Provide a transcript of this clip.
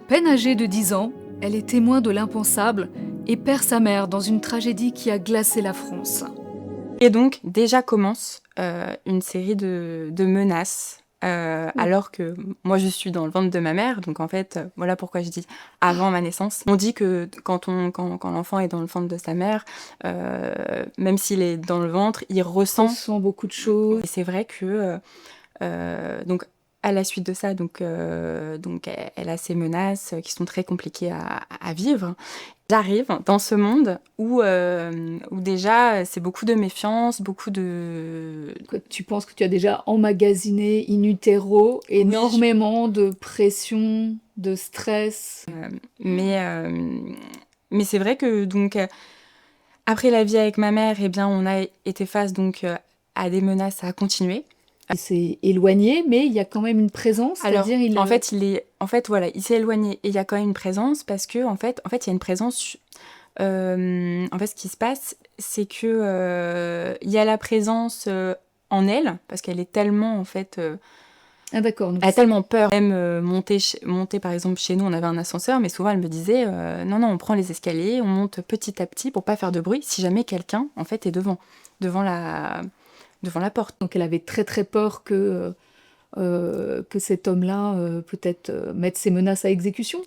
peine âgée de 10 ans, elle est témoin de l'impensable et perd sa mère dans une tragédie qui a glacé la France. Et donc, déjà commence une série de menaces, alors que moi, je suis dans le ventre de ma mère. Donc, en fait, voilà pourquoi je dis avant ma naissance. On dit que quand l'enfant est dans le ventre de sa mère, même s'il est dans le ventre, il On ressent. sent beaucoup de choses. Et c'est vrai que, donc, à la suite de ça, donc elle a ces menaces qui sont très compliquées à vivre. J'arrive dans ce monde où déjà c'est beaucoup de méfiance, beaucoup de... Tu penses que tu as déjà emmagasiné in utero énormément de pression, de stress. Mais, mais c'est vrai que donc après la vie avec ma mère, eh bien on a été face donc à des menaces à continuer. Il s'est éloigné, mais il y a quand même une présence, Alors, c'est-à-dire en fait, voilà, il s'est éloigné et il y a quand même une présence parce que en fait, il y a une présence. En fait, ce qui se passe, c'est que il y a la présence en elle parce qu'elle est tellement en fait, Ah d'accord. Donc elle a tellement peur. Même monter par exemple chez nous, on avait un ascenseur, mais souvent elle me disait non non, on prend les escaliers, on monte petit à petit pour pas faire de bruit. Si jamais quelqu'un en fait est devant la porte. elle avait très très peur que cet homme-là peut-être mette ses menaces à exécution.